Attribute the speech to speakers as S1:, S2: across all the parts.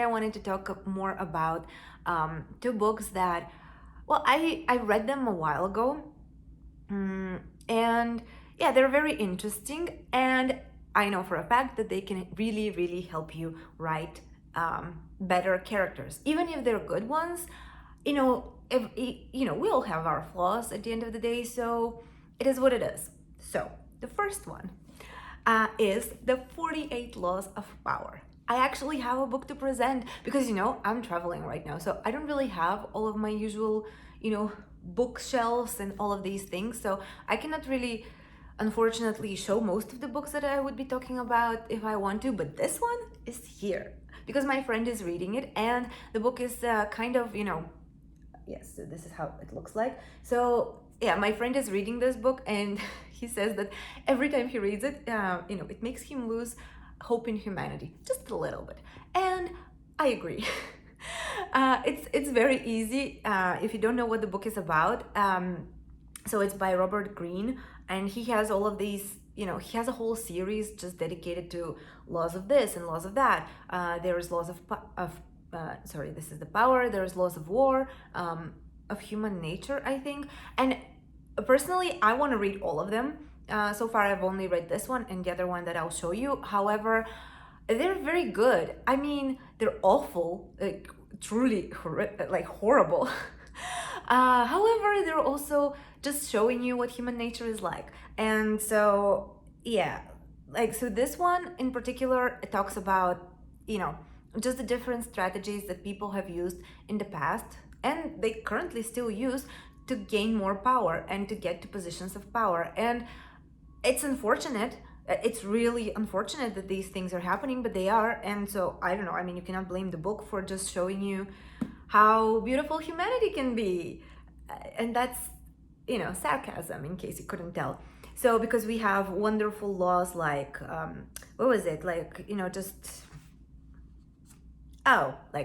S1: I wanted to talk more about two books that, well, I read them a while ago, and yeah, they're very interesting, and I know for a fact that they can really, really help you write better characters, even if they're good ones. If we all have our flaws at the end of the day, so it is what it is. So the first one is the 48 Laws of Power. I actually have a book to present because, I'm traveling right now. So I don't really have all of my usual, bookshelves and all of these things. So I cannot really, unfortunately, show most of the books that I would be talking about if I want to. But this one is here because my friend is reading it, and the book is kind of, yes, so this is how it looks like. So yeah, my friend is reading this book, and he says that every time he reads it, it makes him lose hope in humanity just a little bit, and I agree. It's very easy if you don't know what the book is about. So it's by Robert Greene, and he has all of these. He has a whole series just dedicated to laws of this and laws of that. There's laws sorry, this is the power. There's laws of war, of human nature, I think. And personally, I want to read all of them. So far, I've only read this one and the other one that I'll show you. However, they're very good. I mean, they're awful, like truly horrible. However, they're also just showing you what human nature is like. And so, yeah, so this one in particular, it talks about, just the different strategies that people have used in the past and they currently still use to gain more power and to get to positions of power. And it's unfortunate. It's really unfortunate that these things are happening, but they are. And so I don't know. I mean, you cannot blame the book for just showing you how beautiful humanity can be. And that's, sarcasm in case you couldn't tell. So because we have wonderful laws like, what was it? Like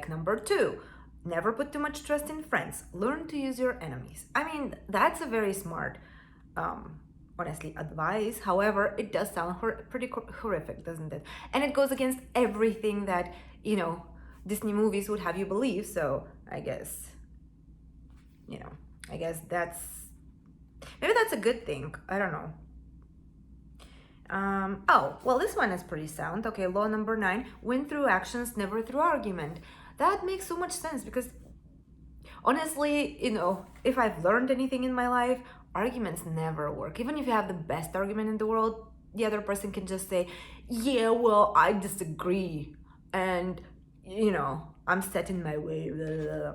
S1: number 2, never put too much trust in friends. Learn to use your enemies. I mean, that's a very smart, honestly, advice. However, it does sound pretty horrific, doesn't it? And it goes against everything that, Disney movies would have you believe. So I guess, maybe that's a good thing. I don't know. Well, this one is pretty sound. Okay, law number 9, win through actions, never through argument. That makes so much sense because honestly, if I've learned anything in my life, arguments never work. Even if you have the best argument in the world, the other person can just say, yeah, well, I disagree. And, I'm set in my way. Blah, blah, blah.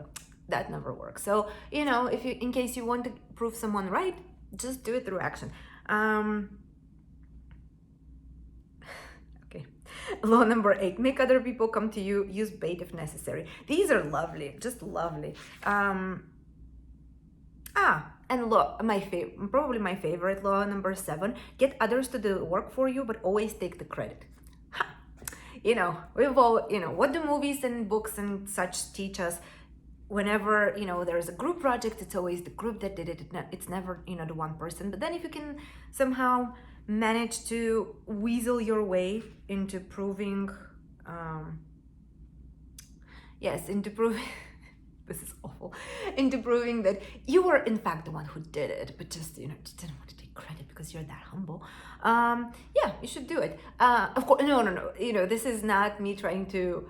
S1: That never works. So, in case you want to prove someone right, just do it through action. Okay. Law number 8, make other people come to you, use bait if necessary. These are lovely, just lovely. And look, probably my favorite law, number 7, get others to do the work for you, but always take the credit. We've all, what do movies and books and such teach us? Whenever, there's a group project, it's always the group that did it. It's never, the one person. But then if you can somehow manage to weasel your way into proving, this is awful, into proving that you were in fact the one who did it, but just didn't want to take credit because you're that humble. You should do it. Of course, no. This is not me trying to,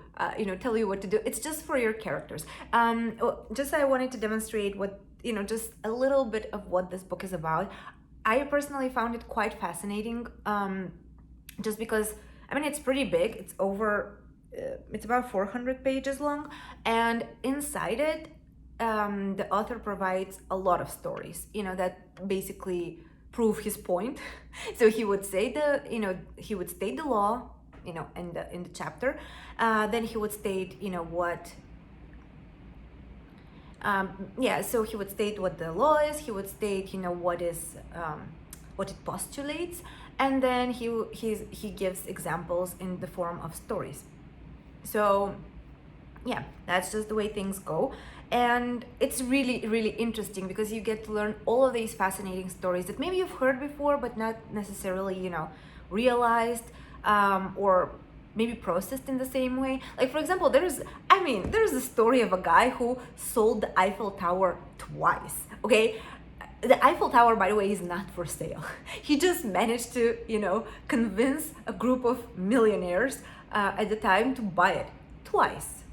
S1: tell you what to do. It's just for your characters. I wanted to demonstrate what, just a little bit of what this book is about. I personally found it quite fascinating, just because, it's pretty big. It's about 400 pages long, and inside it, the author provides a lot of stories, that basically prove his point. So he would say he would state the law, in the chapter, then he would state, so he would state what the law is, he would state, what it postulates, and then he gives examples in the form of stories. So yeah, that's just the way things go. And it's really, really interesting because you get to learn all of these fascinating stories that maybe you've heard before, but not necessarily, realized, or maybe processed in the same way. Like, for example, there's a story of a guy who sold the Eiffel Tower twice, okay? The Eiffel Tower, by the way, is not for sale. He just managed to, convince a group of millionaires at the time to buy it twice.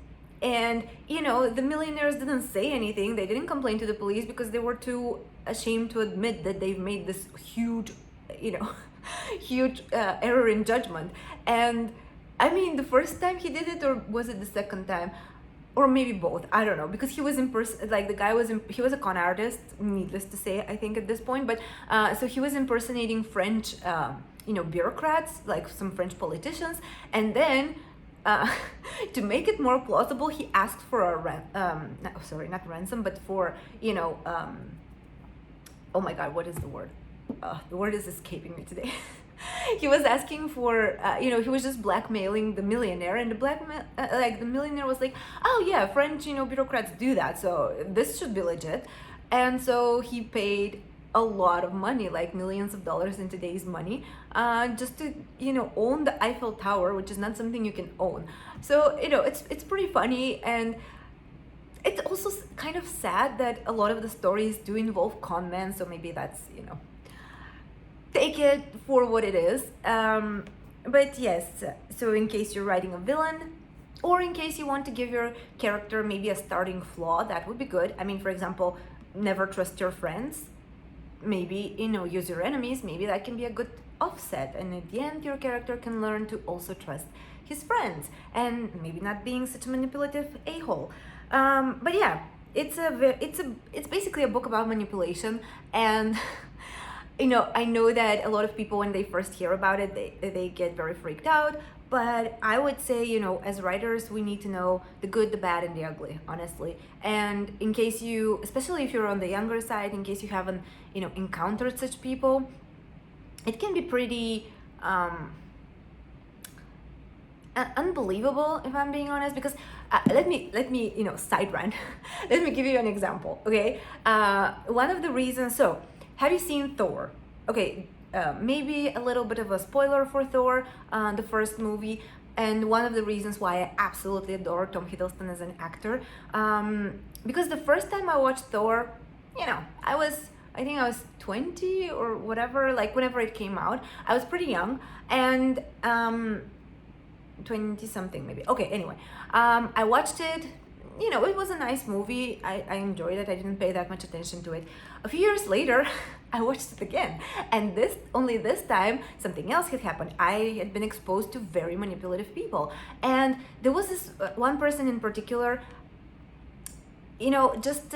S1: And, the millionaires didn't say anything. They didn't complain to the police because they were too ashamed to admit that they've made this huge, huge error in judgment. And I mean, the first time he did it, or was it the second time? Or maybe both, I don't know, because he was like the guy was, he was a con artist, needless to say, I think at this point, but so he was impersonating French, bureaucrats, like some French politicians, and then to make it more plausible, he asked for not ransom, but for, oh my God, what is the word? The word is escaping me today. He was asking for, he was just blackmailing the millionaire, and the millionaire was like, oh yeah, French, bureaucrats do that, so this should be legit. And so he paid a lot of money, like millions of dollars in today's money, just to, own the Eiffel Tower, which is not something you can own. So, it's pretty funny, and it's also kind of sad that a lot of the stories do involve con men, so maybe that's, take it for what it is. But yes, so in case you're writing a villain, or in case you want to give your character maybe a starting flaw, that would be good. I mean, for example, never trust your friends. Maybe, use your enemies. Maybe that can be a good offset. And at the end, your character can learn to also trust his friends, and maybe not being such a manipulative a-hole. But yeah, it's basically a book about manipulation. And I know that a lot of people, when they first hear about it, they get very freaked out. But I would say, as writers, we need to know the good, the bad, and the ugly, honestly. And in case you, especially if you're on the younger side, in case you haven't, encountered such people, it can be pretty unbelievable, if I'm being honest, because let me side rant. Let me give you an example, okay? One of the reasons, so have you seen Thor? Okay, maybe a little bit of a spoiler for Thor, the first movie, and one of the reasons why I absolutely adore Tom Hiddleston as an actor, because the first time I watched Thor, I think I was 20 or whatever, like whenever it came out. I was pretty young, and 20 something maybe. Okay, anyway, I watched it. It was a nice movie. I enjoyed it. I didn't pay that much attention to it. A few years later, I watched it again. And only this time, something else had happened. I had been exposed to very manipulative people. And there was this one person in particular, just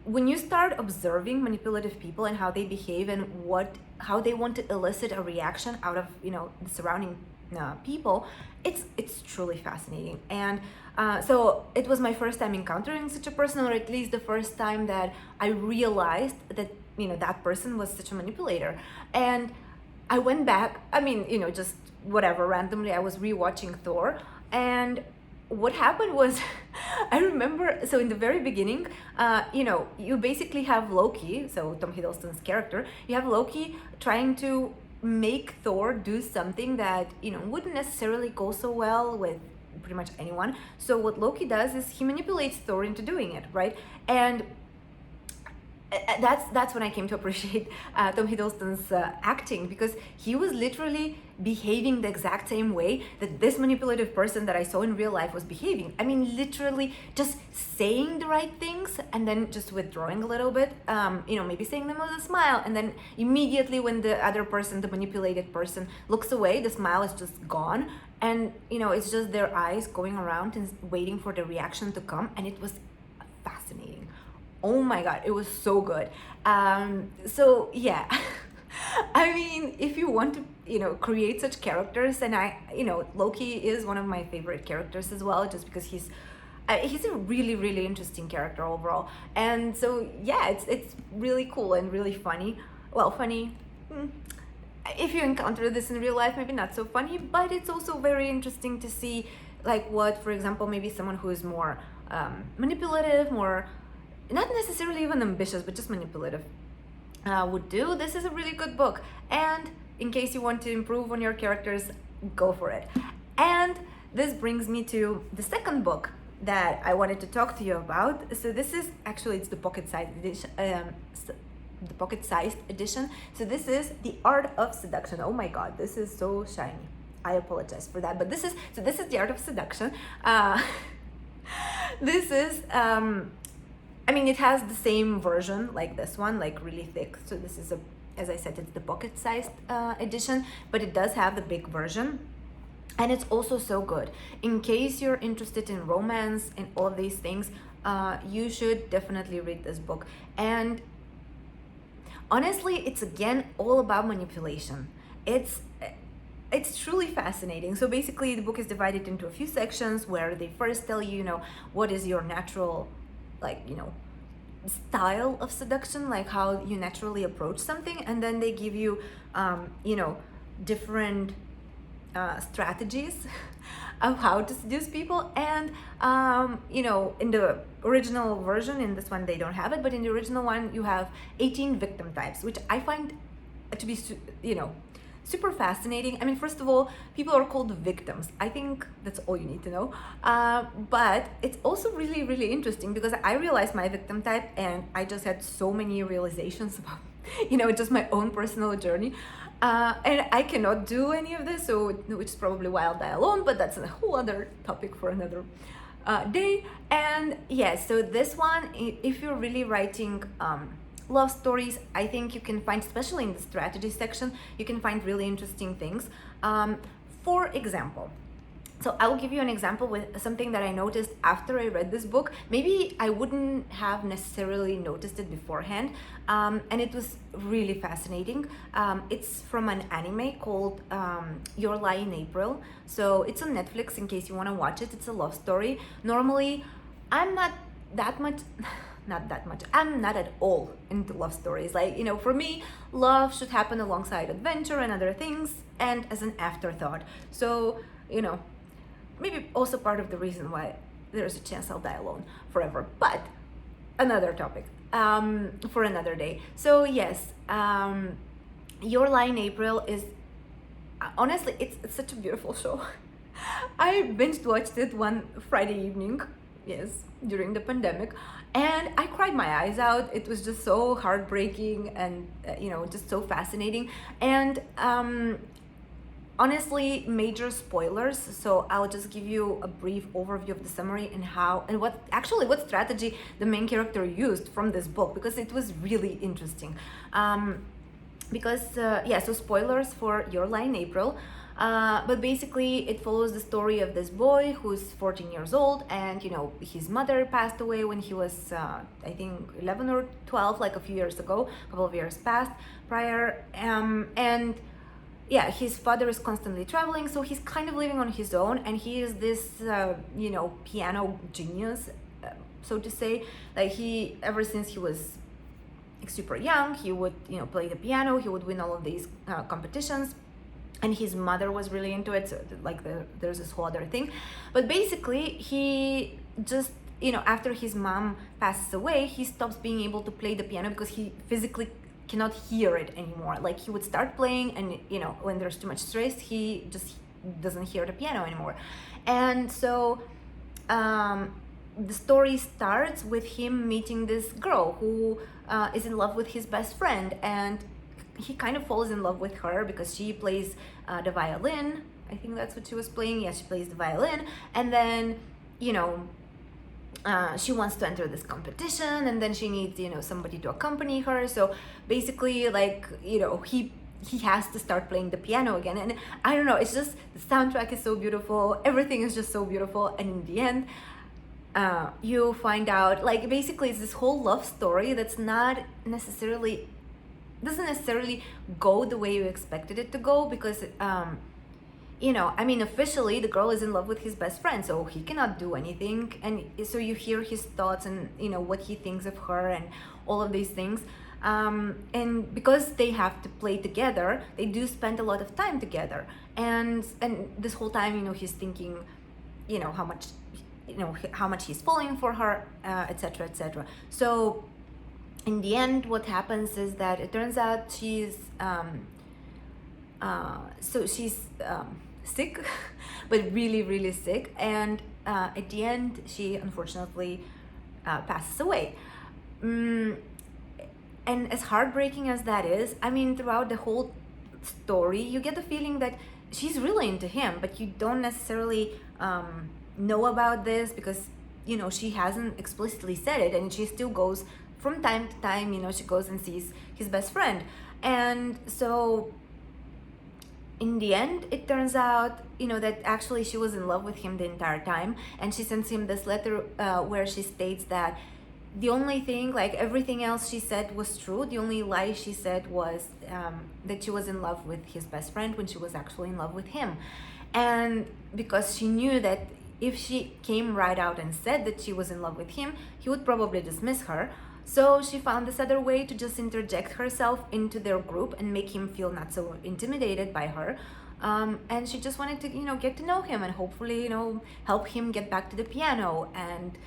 S1: when you start observing manipulative people and how they behave and how they want to elicit a reaction out of, the surrounding people, it's truly fascinating. And so it was my first time encountering such a person, or at least the first time that I realized that that person was such a manipulator. And I went back, just whatever, randomly I was rewatching Thor, and what happened was I remember, so in the very beginning, you basically have Loki, so Tom Hiddleston's character, you have Loki trying to make Thor do something that wouldn't necessarily go so well with pretty much anyone. So what Loki does is he manipulates Thor into doing it, right? And that's when I came to appreciate Tom Hiddleston's acting, because he was literally behaving the exact same way that this manipulative person that I saw in real life was behaving. I mean, literally just saying the right things and then just withdrawing a little bit, maybe saying them with a smile, and then immediately when the other person, the manipulated person, looks away, the smile is just gone, and it's just their eyes going around and waiting for the reaction to come. And it was fascinating. Oh my God, it was so good. So yeah, I mean, if you want to, create such characters, and Loki is one of my favorite characters as well, just because he's a really, really interesting character overall. And so yeah, it's really cool and really funny. Well, funny. If you encounter this in real life, maybe not so funny, but it's also very interesting to see, like, what, for example, maybe someone who is more manipulative, more not necessarily even ambitious, but just manipulative would do. This is a really good book. And in case you want to improve on your characters, go for it. And this brings me to the second book that I wanted to talk to you about. So this is actually, it's the pocket-sized edition. The pocket-sized edition. So this is The Art of Seduction. Oh my God, this is so shiny. I apologize for that, but this is The Art of Seduction. This is, I mean, it has the same version like this one, like really thick. So this is as I said, it's the pocket-sized edition, but it does have the big version. And it's also so good. In case you're interested in romance and all of these things, you should definitely read this book. And honestly, it's again all about manipulation. It's truly fascinating. So basically, the book is divided into a few sections where they first tell you, what is your natural, style of seduction, like how you naturally approach something, and then they give you, different strategies of how to seduce people. And in the original version, in this one they don't have it, but in the original one you have 18 victim types, which I find to be super fascinating. I mean, first of all, people are called victims. I think that's all you need to know. But it's also really, really interesting because I realized my victim type, and I just had so many realizations about just my own personal journey. And I cannot do any of this, which is probably why I'll die alone, but that's a whole other topic for another day. And yes, so this one, if you're really writing love stories, I think you can find, especially in the strategy section, you can find really interesting things. For example, so I will give you an example with something that I noticed after I read this book. Maybe I wouldn't have necessarily noticed it beforehand, and it was really fascinating. It's from an anime called Your Lie in April. So it's on Netflix in case you want to watch it. It's a love story. Normally, I'm not that much... not that much. I'm not at all into love stories. For me, love should happen alongside adventure and other things and as an afterthought. So, maybe also part of the reason why there's a chance I'll die alone forever. But another topic for another day. So yes, Your Lie in April is, honestly, it's such a beautiful show. I binge watched it one Friday evening, yes, during the pandemic, and I cried my eyes out. It was just so heartbreaking and just so fascinating. And honestly, major spoilers, so I'll just give you a brief overview of the summary and what strategy the main character used from this book, because it was really interesting. So spoilers for Your Lie in April. But basically it follows the story of this boy who's 14 years old, and his mother passed away when he was I think 11 or 12, like a few years ago, a couple of years passed prior, and yeah, his father is constantly traveling, so he's kind of living on his own, and he is this piano genius, so to say. Like, he, ever since he was super young, he would play the piano, he would win all of these competitions, and his mother was really into it, so there's this whole other thing. But basically, he just after his mom passes away, he stops being able to play the piano because he physically cannot hear it anymore. Like, he would start playing, and when there's too much stress, he just doesn't hear the piano anymore. And so the story starts with him meeting this girl who is in love with his best friend, and he kind of falls in love with her because she plays the violin. I think that's what she was playing. Yeah, she plays the violin. And then, she wants to enter this competition, and then she needs, somebody to accompany her. So basically, he has to start playing the piano again. And I don't know, it's just, the soundtrack is so beautiful. Everything is just so beautiful. And in the end, you find out, basically it's this whole love story that's doesn't necessarily go the way you expected it to go, because officially the girl is in love with his best friend, so he cannot do anything, and so you hear his thoughts and what he thinks of her and all of these things, and because they have to play together, they do spend a lot of time together, and this whole time he's thinking how much he's falling for her, etc., etc. So in the end, what happens is that it turns out she's sick, but really, really sick. And at the end, she unfortunately passes away. Mm, and as heartbreaking as that is, I mean, throughout the whole story, you get the feeling that she's really into him, but you don't necessarily know about this because, you know, she hasn't explicitly said it, and she still goes from time to time, you know, she goes and sees his best friend. And so in the end, it turns out, you know, that actually she was in love with him the entire time, and she sends him this letter where she states that the only thing, like everything else she said was true. The only lie she said was that she was in love with his best friend when she was actually in love with him. And because she knew that if she came right out and said that she was in love with him, he would probably dismiss her. So she found this other way to just interject herself into their group and make him feel not so intimidated by her. And she just wanted to, you know, get to know him and hopefully, you know, help him get back to the piano. And,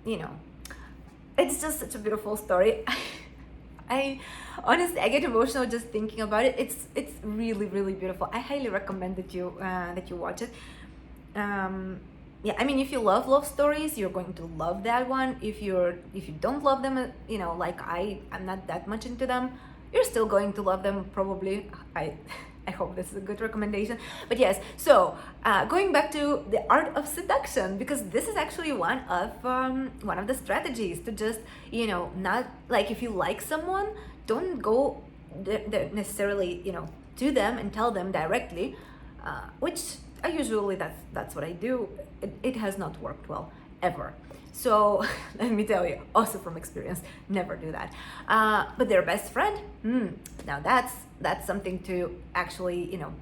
S1: you know, it's just such a beautiful story. I honestly, I get emotional just thinking about it. It's really, really beautiful. I highly recommend that you watch it. Yeah, I mean, if you love stories, you're going to love that one. If you don't love them, you know, like I'm not that much into them, you're still going to love them probably. I hope this is a good recommendation. But yes, so going back to the art of seduction, because this is actually one of the strategies to just, you know, not like if you like someone, don't go necessarily, you know, to them and tell them directly, which I usually that's what I do. It has not worked well ever. So let me tell you, also from experience, never do that. But their best friend, now that's something to actually, you know,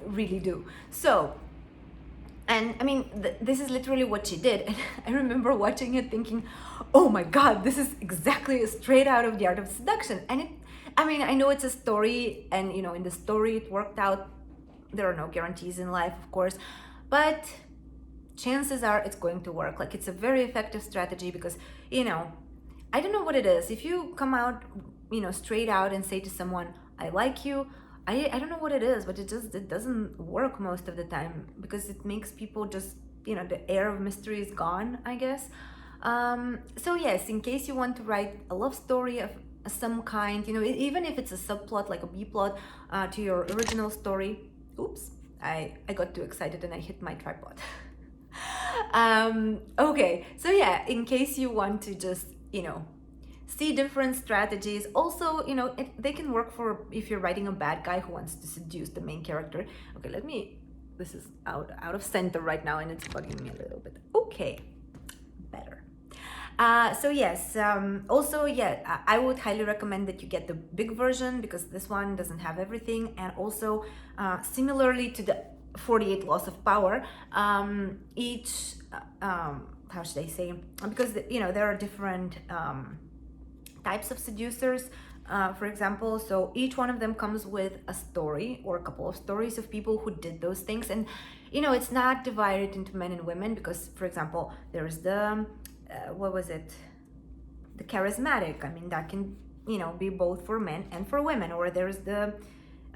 S1: really do. So, and I mean, this is literally what she did. And I remember watching it thinking, oh my God, this is exactly straight out of the art of seduction. And I mean, I know it's a story, and, you know, in the story it worked out. There are no guarantees in life, of course, but chances are it's going to work. Like, it's a very effective strategy because, you know, I don't know what it is. If you come out, you know, straight out and say to someone, I like you, I don't know what it is, but it doesn't work most of the time because it makes people just, you know, the air of mystery is gone, I guess. So yes, in case you want to write a love story of some kind, you know, even if it's a subplot, like a B plot to your original story. Oops, I got too excited and I hit my tripod. Okay, so yeah, in case you want to just, you know, see different strategies. Also, you know, they can work for if you're writing a bad guy who wants to seduce the main character. Okay, this is out of center right now and it's bugging me a little bit. Okay, better. So yes, also, yeah, I would highly recommend that you get the big version because this one doesn't have everything. And also, similarly to the 48 Laws of Power, each, how should I say, because, you know, there are different types of seducers, for example, so each one of them comes with a story or a couple of stories of people who did those things. And, you know, it's not divided into men and women because, for example, there's the what was it? The charismatic. I mean, that can, you know, be both for men and for women. Or there's the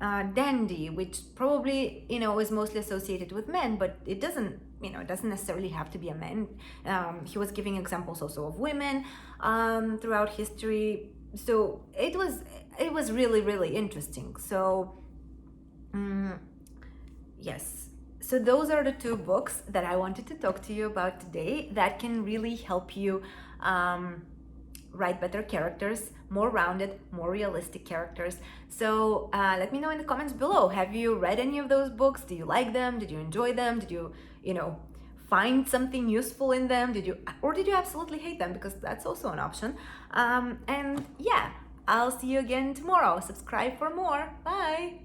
S1: dandy, which probably, you know, is mostly associated with men, but it doesn't, you know, it doesn't necessarily have to be a man. He was giving examples also of women throughout history. So it was really, really interesting. So yes. So those are the two books that I wanted to talk to you about today that can really help you write better characters, more rounded, more realistic characters. So let me know in the comments below. Have you read any of those books? Do you like them? Did you enjoy them? Did you, you know, find something useful in them? Did you absolutely hate them? Because that's also an option. And yeah, I'll see you again tomorrow. Subscribe for more. Bye.